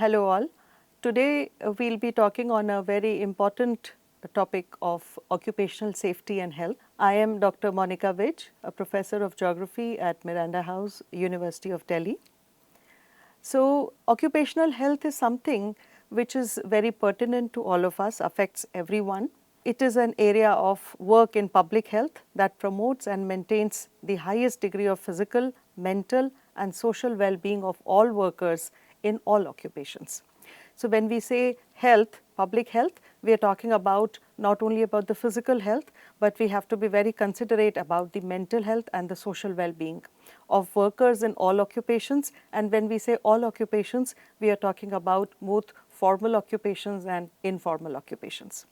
Hello all. Today we'll be talking on a very important topic of occupational safety and health. I am Dr. Monica Vij, a professor of geography at Miranda House, University of Delhi. So, occupational health is something which is very pertinent to all of us, affects everyone. It is an area of work in public health that promotes and maintains the highest degree of physical, mental and social well-being of all workers in all occupations. So, when we say health, public health, we are talking about not only about the physical health, but we have to be very considerate about the mental health and the social well-being of workers in all occupations. And when we say all occupations, we are talking about both formal occupations and informal occupations.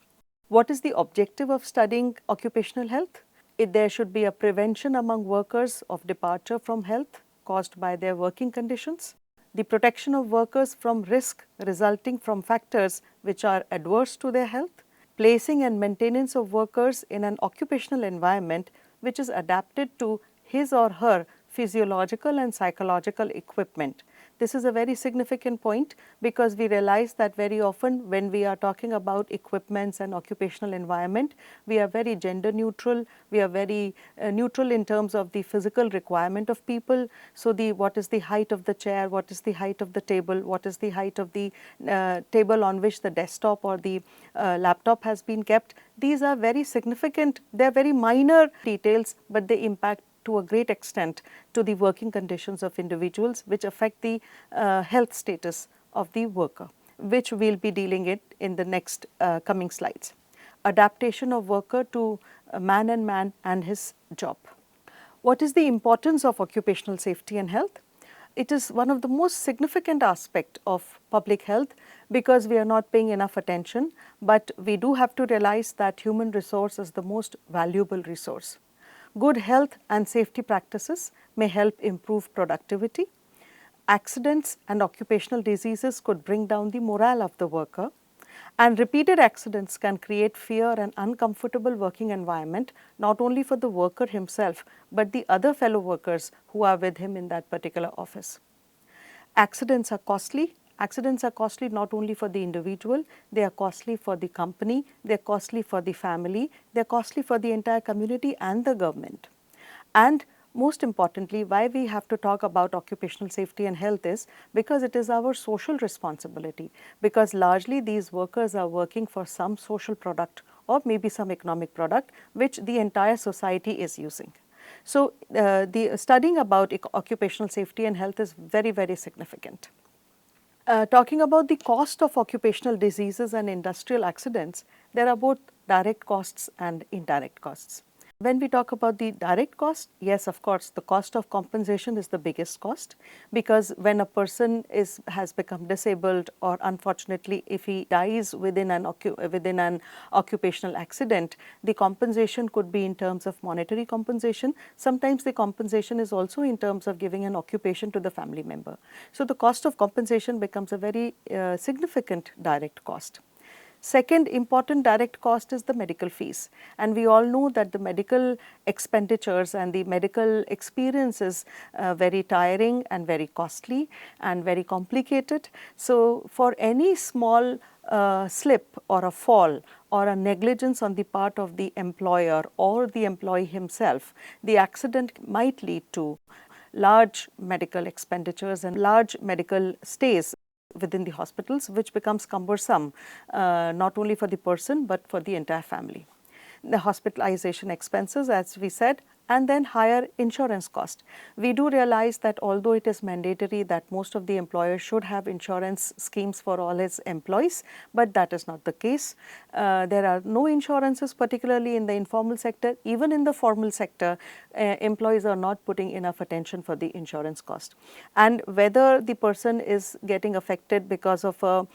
What is the objective of studying occupational health? There should be a prevention among workers of departure from health caused by their working conditions, the protection of workers from risk resulting from factors which are adverse to their health, placing and maintenance of workers in an occupational environment which is adapted to his or her physiological and psychological equipment. This is a very significant point because we realize that very often when we are talking about equipments and occupational environment, we are very gender neutral, we are very neutral in terms of the physical requirement of people. So, what is the height of the chair, what is the height of the table, what is the height of the table on which the desktop or the laptop has been kept. These are very significant, they are very minor details, but they impact to a great extent to the working conditions of individuals which affect the health status of the worker, which we will be dealing it in the next coming slides. Adaptation of worker to man and his job. What is the importance of occupational safety and health? It is one of the most significant aspects of public health because we are not paying enough attention, but we do have to realize that human resource is the most valuable resource. Good health and safety practices may help improve productivity. Accidents and occupational diseases could bring down the morale of the worker, and repeated accidents can create fear and uncomfortable working environment not only for the worker himself, but the other fellow workers who are with him in that particular office. Accidents are costly. Accidents are costly not only for the individual, they are costly for the company, they are costly for the family, they are costly for the entire community and the government. And most importantly, why we have to talk about occupational safety and health is because it is our social responsibility, because largely these workers are working for some social product or maybe some economic product which the entire society is using. So, the studying about occupational safety and health is very, very significant. Talking about the cost of occupational diseases and industrial accidents, there are both direct costs and indirect costs. When we talk about the direct cost, yes, of course, the cost of compensation is the biggest cost because when a person has become disabled or unfortunately if he dies within an occupational accident, the compensation could be in terms of monetary compensation. Sometimes the compensation is also in terms of giving an occupation to the family member. So, the cost of compensation becomes a very significant direct cost. Second important direct cost is the medical fees, and we all know that the medical expenditures and the medical experience is very tiring and very costly and very complicated. So, for any small slip or a fall or a negligence on the part of the employer or the employee himself, the accident might lead to large medical expenditures and large medical stays within the hospitals, which becomes cumbersome not only for the person but for the entire family. The hospitalization expenses, as we said, and then higher insurance cost. We do realize that although it is mandatory that most of the employers should have insurance schemes for all his employees, but that is not the case. There are no insurances, particularly in the informal sector. Even in the formal sector, employees are not putting enough attention for the insurance cost. And whether the person is getting affected because of a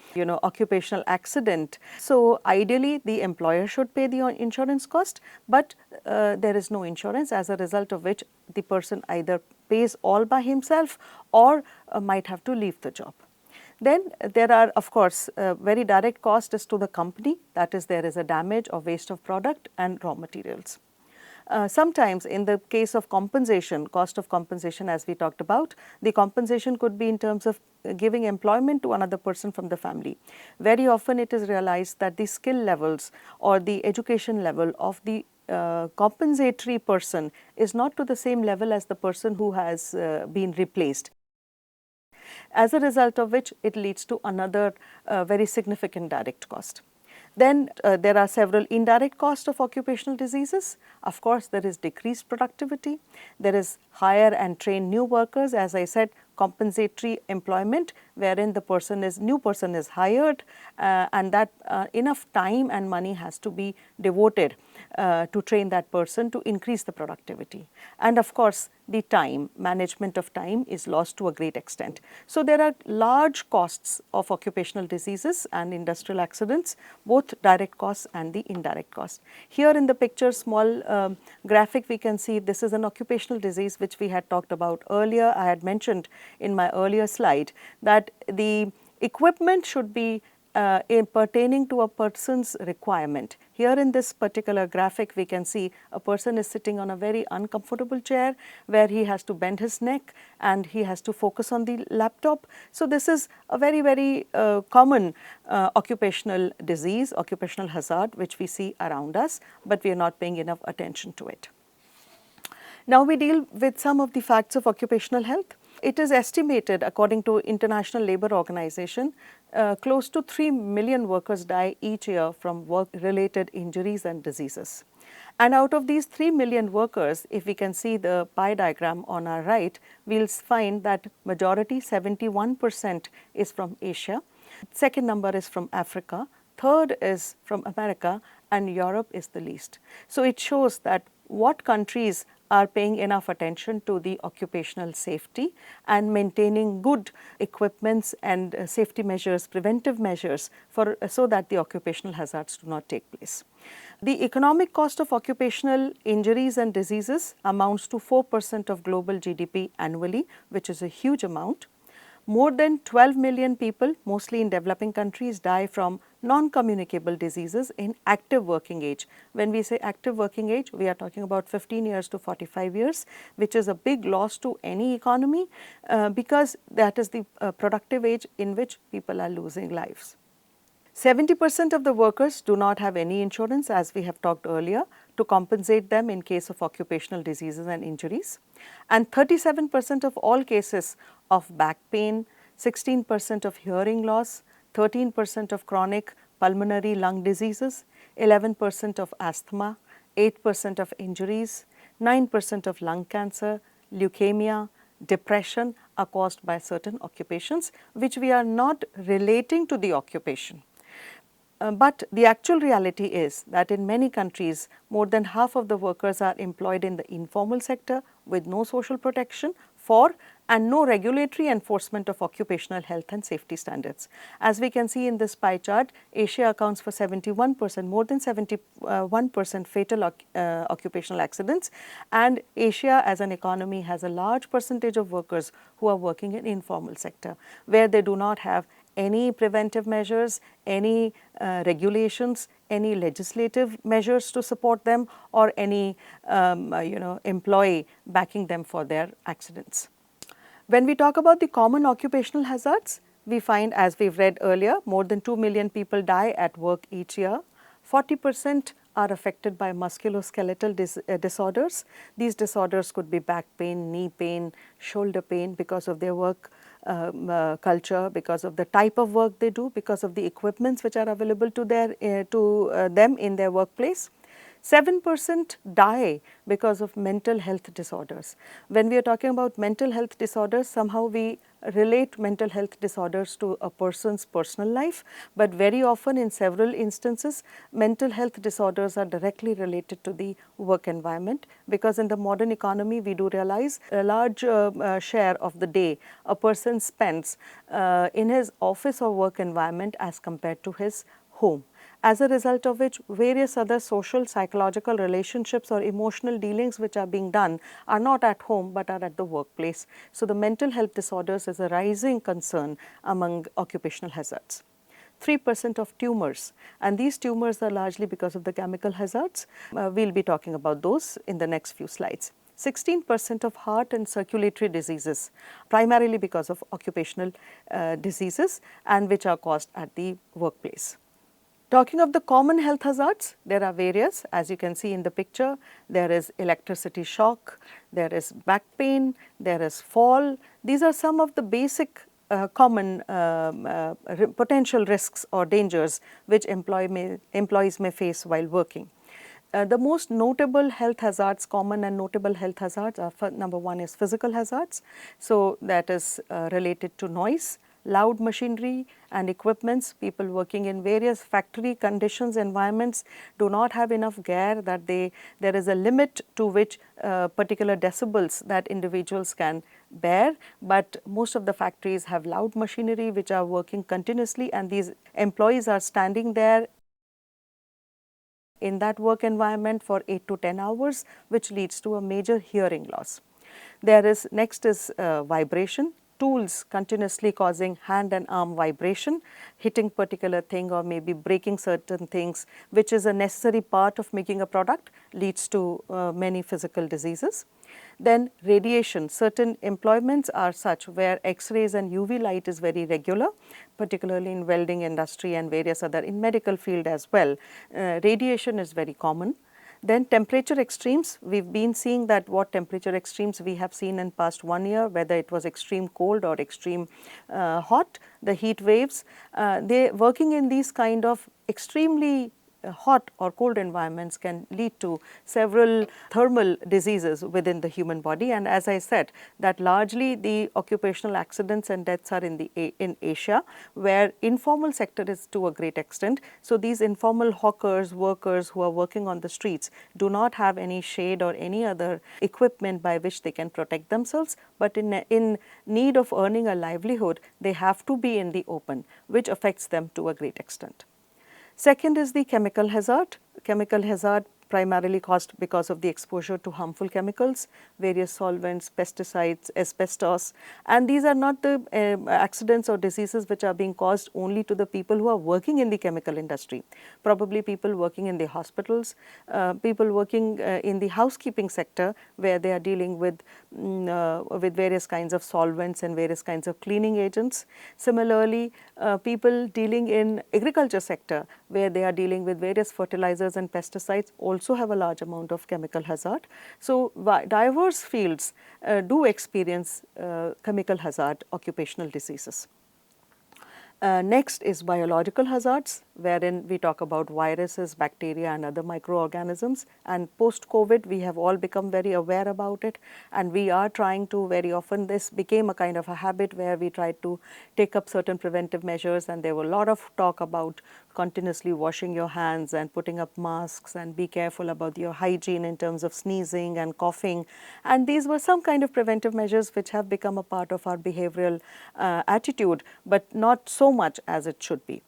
occupational accident, so ideally the employer should pay the insurance cost, but there is no insurance, as a result of which the person either pays all by himself or might have to leave the job. Then there are of course very direct cost is to the company, that is there is a damage or waste of product and raw materials. Sometimes in the case of compensation, cost of compensation as we talked about, the compensation could be in terms of giving employment to another person from the family. Very often it is realized that the skill levels or the education level of the compensatory person is not to the same level as the person who has been replaced. As a result of which it leads to another very significant direct cost. Then there are several indirect costs of occupational diseases. Of course, there is decreased productivity, there is hire and train new workers, as I said, compensatory employment wherein the new person is hired and that enough time and money has to be devoted to train that person to increase the productivity. And of course, the time, management of time is lost to a great extent. So there are large costs of occupational diseases and industrial accidents, both direct costs and the indirect costs. Here in the picture, small graphic, we can see this is an occupational disease which we had talked about earlier. I had mentioned in my earlier slide that the equipment should be pertaining to a person's requirement. Here in this particular graphic, we can see a person is sitting on a very uncomfortable chair where he has to bend his neck and he has to focus on the laptop. So this is a very common occupational disease, occupational hazard which we see around us, but we are not paying enough attention to it. Now we deal with some of the facts of occupational health. It is estimated, according to International Labour Organization, close to 3 million workers die each year from work-related injuries and diseases. And out of these 3 million workers, if we can see the pie diagram on our right, we will find that majority 71% is from Asia, second number is from Africa, third is from America, and Europe is the least. So it shows that what countries are paying enough attention to the occupational safety and maintaining good equipments and safety measures, preventive measures so that the occupational hazards do not take place. The economic cost of occupational injuries and diseases amounts to 4% of global GDP annually, which is a huge amount. More than 12 million people, mostly in developing countries, die from non-communicable diseases in active working age. When we say active working age, we are talking about 15 years to 45 years, which is a big loss to any economy because that is the productive age in which people are losing lives. 70% of the workers do not have any insurance, as we have talked earlier, to compensate them in case of occupational diseases and injuries. And 37% of all cases of back pain, 16% of hearing loss, 13% of chronic pulmonary lung diseases, 11% of asthma, 8% of injuries, 9% of lung cancer, leukemia, depression are caused by certain occupations which we are not relating to the occupation. But the actual reality is that in many countries, more than half of the workers are employed in the informal sector with no social protection for and no regulatory enforcement of occupational health and safety standards. As we can see in this pie chart, Asia accounts for 71%, more than 71% fatal occupational accidents, and Asia as an economy has a large percentage of workers who are working in informal sector where they do not have any preventive measures, any regulations, any legislative measures to support them, or any employee backing them for their accidents. When we talk about the common occupational hazards, we find, as we've read earlier, more than 2 million people die at work each year. 40% are affected by musculoskeletal disorders. These disorders could be back pain, knee pain, shoulder pain because of their work culture, because of the type of work they do, because of the equipments which are available to them in their workplace. 7% die because of mental health disorders. When we are talking about mental health disorders, somehow we relate mental health disorders to a person's personal life, but very often in several instances, mental health disorders are directly related to the work environment, because in the modern economy, we do realize a large share of the day a person spends in his office or work environment as compared to his home. As a result of which, various other social, psychological relationships or emotional dealings which are being done are not at home but are at the workplace. So the mental health disorders is a rising concern among occupational hazards. 3% of tumors, and these tumors are largely because of the chemical hazards. We'll be talking about those in the next few slides. 16% of heart and circulatory diseases, primarily because of occupational diseases, and which are caused at the workplace. Talking of the common health hazards, there are various. As you can see in the picture, there is electricity shock, there is back pain, there is fall. These are some of the basic common potential risks or dangers which employees may face while working. The most notable health hazards, common and notable health hazards are, number one is physical hazards. So, that is related to noise, loud machinery and equipments. People working in various factory conditions, environments do not have enough gear that there is a limit to which particular decibels that individuals can bear, but most of the factories have loud machinery which are working continuously, and these employees are standing there in that work environment for 8 to 10 hours, which leads to a major hearing loss. Next is vibration. Tools continuously causing hand and arm vibration, hitting particular thing or maybe breaking certain things, which is a necessary part of making a product, leads to many physical diseases. Then radiation, certain employments are such where X-rays and UV light is very regular, particularly in welding industry and various other, in medical field as well. Radiation is very common. Then temperature extremes, we have been seeing that what temperature extremes we have seen in past 1 year, whether it was extreme cold or extreme hot, the heat waves, they working in these kind of extremely hot or cold environments can lead to several thermal diseases within the human body. And as I said, that largely the occupational accidents and deaths are in Asia, where informal sector is to a great extent. So these informal hawkers, workers who are working on the streets do not have any shade or any other equipment by which they can protect themselves, but in need of earning a livelihood, they have to be in the open, which affects them to a great extent. Second is the chemical hazard. Chemical hazard primarily caused because of the exposure to harmful chemicals, various solvents, pesticides, asbestos, and these are not the accidents or diseases which are being caused only to the people who are working in the chemical industry. Probably people working in the hospitals, people working in the housekeeping sector where they are dealing with various kinds of solvents and various kinds of cleaning agents. Similarly, people dealing in agriculture sector where they are dealing with various fertilizers and pesticides also have a large amount of chemical hazard. So, diverse fields do experience chemical hazard occupational diseases. Next is biological hazards, wherein we talk about viruses, bacteria and other microorganisms, and post-COVID we have all become very aware about it, and we are trying to very often, this became a kind of a habit where we tried to take up certain preventive measures, and there were a lot of talk about continuously washing your hands and putting up masks and be careful about your hygiene in terms of sneezing and coughing, and these were some kind of preventive measures which have become a part of our behavioral attitude, but not so much as it should be.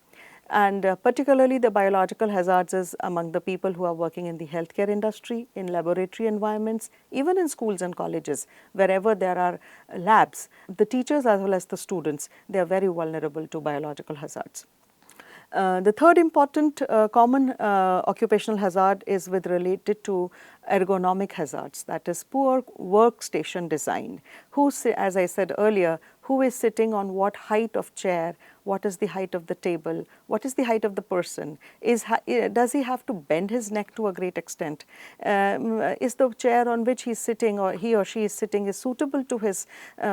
And particularly the biological hazards is among the people who are working in the healthcare industry, in laboratory environments, even in schools and colleges, wherever there are labs, the teachers as well as the students, they are very vulnerable to biological hazards. The third important common occupational hazard is related to ergonomic hazards, that is poor workstation design. As I said earlier, who is sitting on what height of chair, what is the height of the table, what is the height of the person, does he have to bend his neck to a great extent, is the chair on which he is sitting or he or she is sitting is suitable to his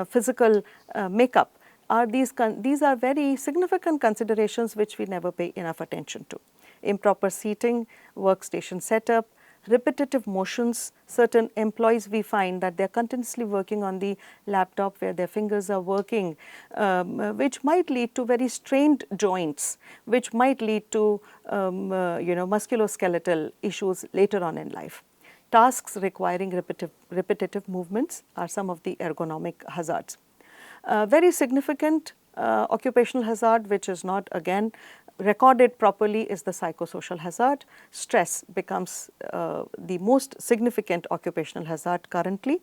physical makeup. These are very significant considerations which we never pay enough attention to. Improper seating, workstation setup, repetitive motions. Certain employees we find that they are continuously working on the laptop where their fingers are working, which might lead to very strained joints, which might lead to musculoskeletal issues later on in life. Tasks requiring repetitive movements are some of the ergonomic hazards. Very significant occupational hazard which is not again recorded properly is the psychosocial hazard. Stress becomes the most significant occupational hazard currently.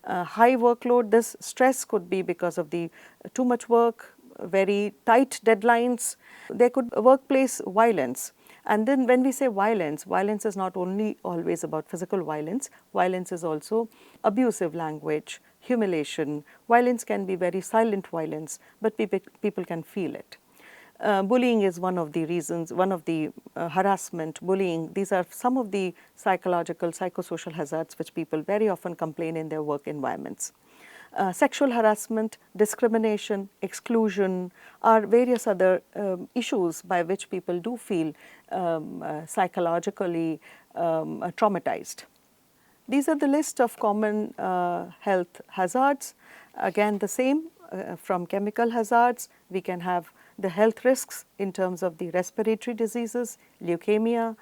High workload, this stress could be because of the too much work, very tight deadlines. There could be workplace violence. And then when we say violence, violence is not only always about physical violence. Violence is also abusive language, humiliation. Violence can be very silent violence, but people can feel it. Bullying is one of the reasons, one of the harassment, bullying. These are some of the psychological, psychosocial hazards which people very often complain in their work environments. Sexual harassment, discrimination, exclusion are various other issues by which people do feel psychologically traumatized. These are the list of common health hazards. Again, the same from chemical hazards, we can have the health risks in terms of the respiratory diseases, leukemia,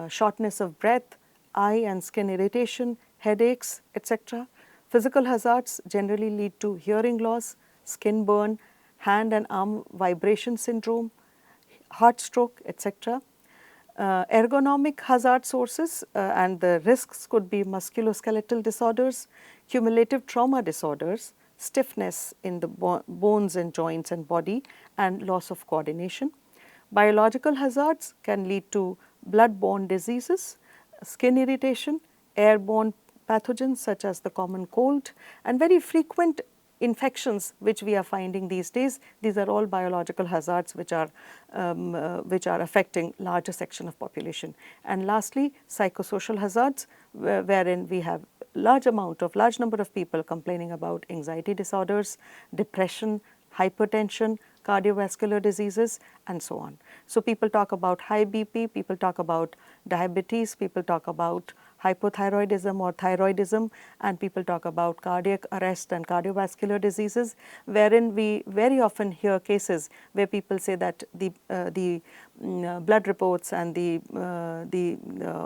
shortness of breath, eye and skin irritation, headaches, etc. Physical hazards generally lead to hearing loss, skin burn, hand and arm vibration syndrome, heart stroke, etc. Ergonomic hazard sources and the risks could be musculoskeletal disorders, cumulative trauma disorders, stiffness in the bones and joints and body, and loss of coordination. Biological hazards can lead to blood-borne diseases, skin irritation, airborne pathogens such as the common cold, and very frequent infections which we are finding these days. These are all biological hazards which are affecting larger section of population. And lastly, psychosocial hazards, wherein we have large number of people complaining about anxiety disorders, depression, hypertension, cardiovascular diseases, and so on. So people talk about high BP, people talk about diabetes, people talk about hypothyroidism or thyroidism, and people talk about cardiac arrest and cardiovascular diseases, wherein we very often hear cases where people say that the blood reports and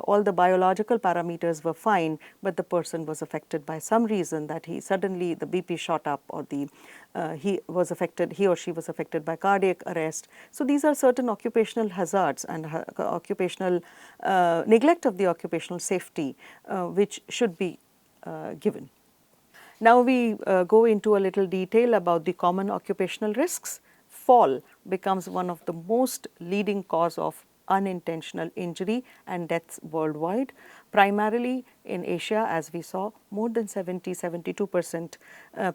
all the biological parameters were fine, but the person was affected by some reason that he suddenly the BP shot up, or he or she was affected by cardiac arrest. So these are certain occupational hazards and occupational neglect of the occupational safety which should be given. Now we go into a little detail about the common occupational risks. Fall becomes one of the most leading cause of unintentional injury and deaths worldwide. Primarily in Asia, as we saw, more than 72%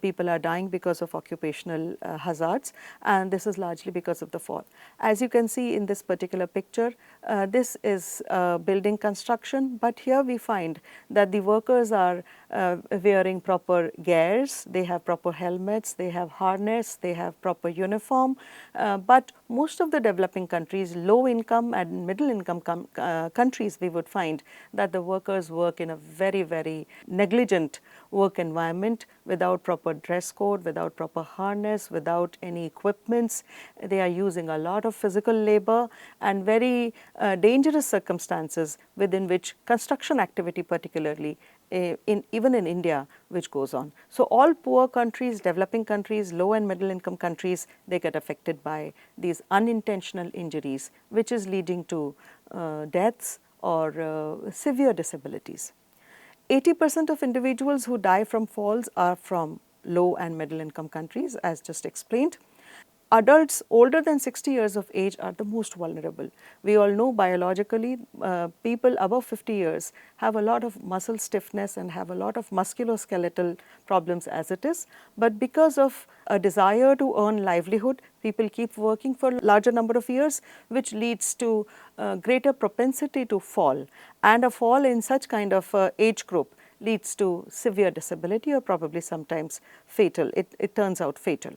people are dying because of occupational hazards, and this is largely because of the fall. As you can see in this particular picture, this is building construction, but here we find that the workers are wearing proper gears, they have proper helmets, they have harness, they have proper uniform, but most of the developing countries, low income and middle income countries, we would find that the workers work in a very negligent work environment without proper dress code, without proper harness, without any equipments. They are using a lot of physical labor and very dangerous circumstances within which construction activity particularly even in India, which goes on. So all poor countries, developing countries, low and middle income countries, they get affected by these unintentional injuries, which is leading to deaths or severe disabilities. 80% of individuals who die from falls are from low and middle income countries, as just explained. Adults older than 60 years of age are the most vulnerable. We all know biologically people above 50 years have a lot of muscle stiffness and have a lot of musculoskeletal problems as it is, but because of a desire to earn livelihood, people keep working for a larger number of years, which leads to greater propensity to fall, and a fall in such kind of age group leads to severe disability or probably sometimes fatal. It turns out fatal.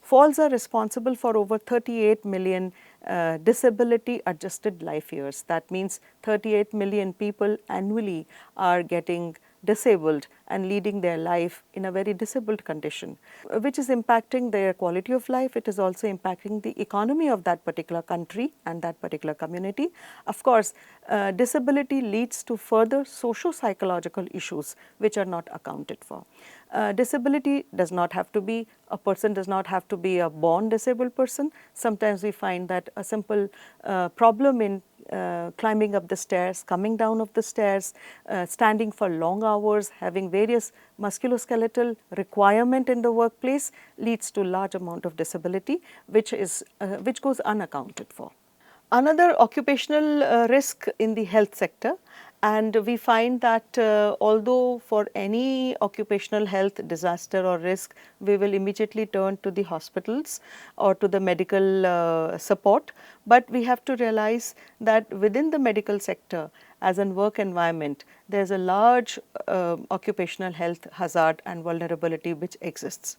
Falls are responsible for over 38 million disability adjusted life years. That means 38 million people annually are getting disabled and leading their life in a very disabled condition, which is impacting their quality of life. It is also impacting the economy of that particular country and that particular community. Of course, disability leads to further socio-psychological issues which are not accounted for. Disability does not have to be, a person does not have to be a born disabled person. Sometimes we find that a simple problem in climbing up the stairs, coming down of the stairs, standing for long hours, having various musculoskeletal requirement in the workplace leads to large amount of disability, which goes unaccounted for. Another occupational risk in the health sector, and we find that although for any occupational health disaster or risk, we will immediately turn to the hospitals or to the medical support, but we have to realize that within the medical sector as an work environment, there is a large occupational health hazard and vulnerability which exists.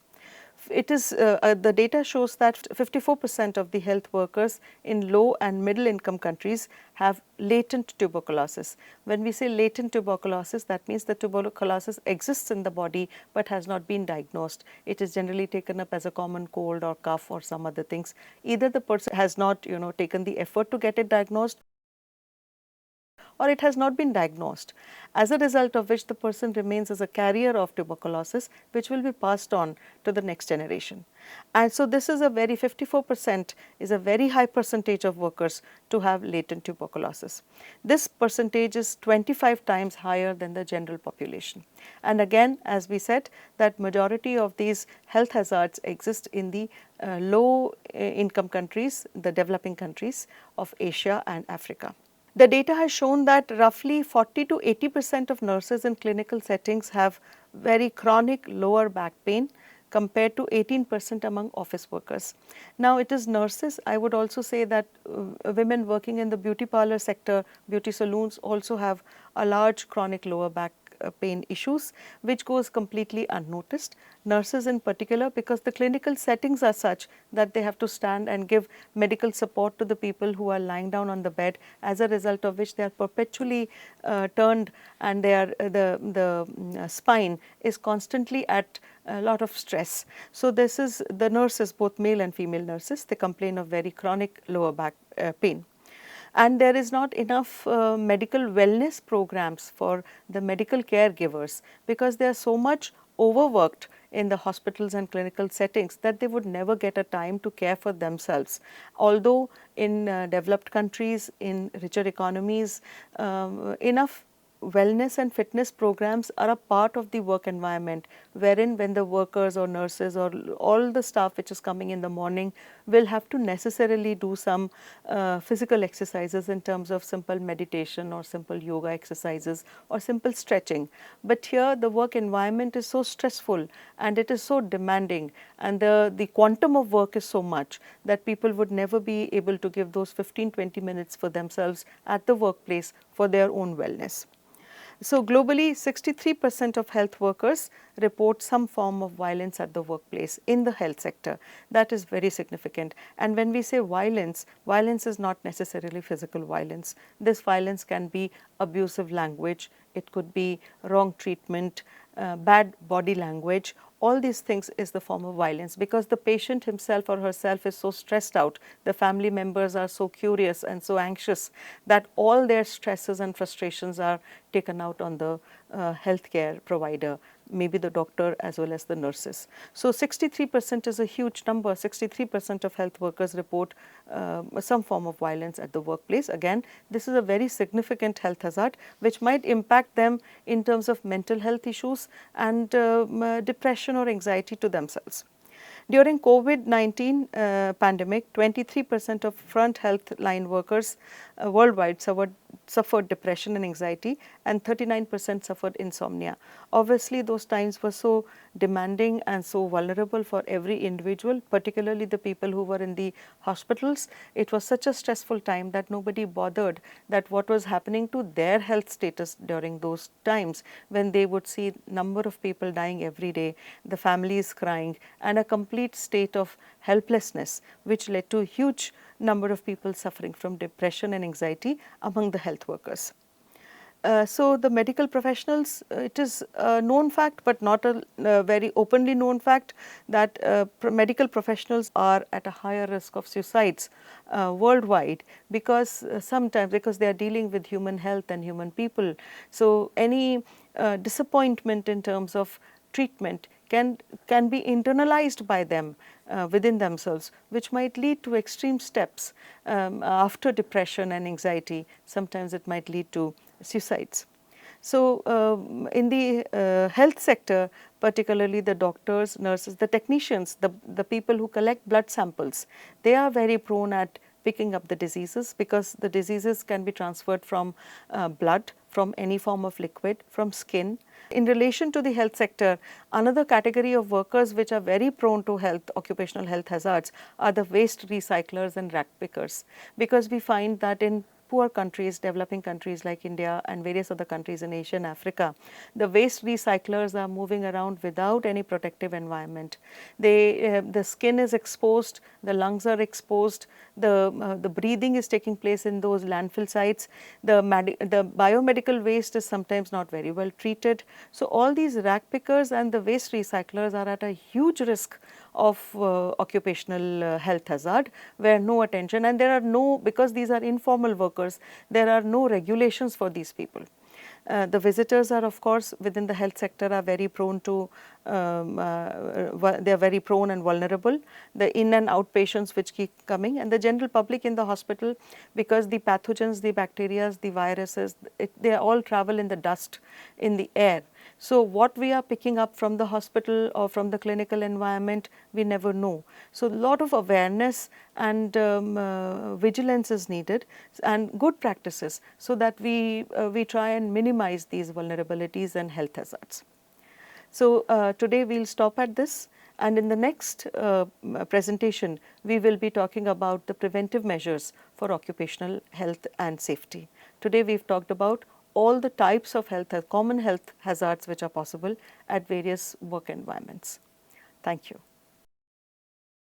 It is the data shows that 54% of the health workers in low and middle income countries have latent tuberculosis. When we say latent tuberculosis, that means the tuberculosis exists in the body but has not been diagnosed. It is generally taken up as a common cold or cough or some other things. Either the person has not taken the effort to get it diagnosed, or it has not been diagnosed, as a result of which the person remains as a carrier of tuberculosis, which will be passed on to the next generation. And so this is a very 54% is a very high percentage of workers to have latent tuberculosis. This percentage is 25 times higher than the general population. And again, as we said, that majority of these health hazards exist in the low income countries, the developing countries of Asia and Africa. The data has shown that roughly 40 to 80% of nurses in clinical settings have very chronic lower back pain compared to 18% among office workers. Now, it is nurses. I would also say that women working in the beauty parlor sector, beauty salons also have a large chronic lower back pain issues, which goes completely unnoticed. Nurses in particular, because the clinical settings are such that they have to stand and give medical support to the people who are lying down on the bed, as a result of which they are perpetually turned, and they are the spine is constantly at a lot of stress. So this is the nurses, both male and female nurses, they complain of very chronic lower back pain. And there is not enough medical wellness programs for the medical caregivers, because they are so much overworked in the hospitals and clinical settings that they would never get a time to care for themselves. Although in developed countries, in richer economies, enough wellness and fitness programs are a part of the work environment, wherein when the workers or nurses or all the staff which is coming in the morning will have to necessarily do some physical exercises in terms of simple meditation or simple yoga exercises or simple stretching. But here the work environment is so stressful and it is so demanding, and the quantum of work is so much that people would never be able to give those 15-20 minutes for themselves at the workplace for their own wellness. So globally, 63% of health workers report some form of violence at the workplace in the health sector. That is very significant. And when we say violence, violence is not necessarily physical violence. This violence can be abusive language, it could be wrong treatment, bad body language. All these things is the form of violence, because the patient himself or herself is so stressed out, the family members are so curious and so anxious that all their stresses and frustrations are taken out on the healthcare provider, maybe the doctor as well as the nurses. So 63% is a huge number. 63% of health workers report some form of violence at the workplace. Again, this is a very significant health hazard which might impact them in terms of mental health issues and depression or anxiety to themselves. During COVID-19 pandemic, 23% of front health line workers worldwide suffered depression and anxiety, and 39% suffered insomnia. Obviously, those times were so demanding and so vulnerable for every individual, particularly the people who were in the hospitals. It was such a stressful time that nobody bothered that what was happening to their health status during those times, when they would see number of people dying every day, the families crying, and a complete state of helplessness, which led to a huge number of people suffering from depression and anxiety among the health workers. So the medical professionals, it is a known fact but not a very openly known fact that medical professionals are at a higher risk of suicides worldwide, because sometimes because they are dealing with human health and human people. So any disappointment in terms of treatment can be internalized by them within themselves, which might lead to extreme steps after depression and anxiety. Sometimes it might lead to suicides. So, in the health sector, particularly the doctors, nurses, the technicians, the people who collect blood samples, they are very prone at picking up the diseases, because the diseases can be transferred from blood, from any form of liquid, from skin. In relation to the health sector, another category of workers which are very prone to occupational health hazards are the waste recyclers and rag pickers, because we find that in poor countries, developing countries like India and various other countries in Asia and Africa, the waste recyclers are moving around without any protective environment. The skin is exposed, the lungs are exposed, the breathing is taking place in those landfill sites. The biomedical waste is sometimes not very well treated. So all these rag pickers and the waste recyclers are at a huge risk of occupational health hazard, where no attention, and there are no, because these are informal workers, there are no regulations for these people. The visitors are, of course, within the health sector are very prone to, they are very prone and vulnerable. The in and out patients which keep coming, and the general public in the hospital, because the pathogens, the bacteria, the viruses, they all travel in the dust, in the air. So what we are picking up from the hospital or from the clinical environment, we never know. So a lot of awareness and vigilance is needed, and good practices, so that we try and minimize these vulnerabilities and health hazards. So today we will stop at this, and in the next presentation we will be talking about the preventive measures for occupational health and safety. Today we have talked about all the types of common health hazards which are possible at various work environments. Thank you.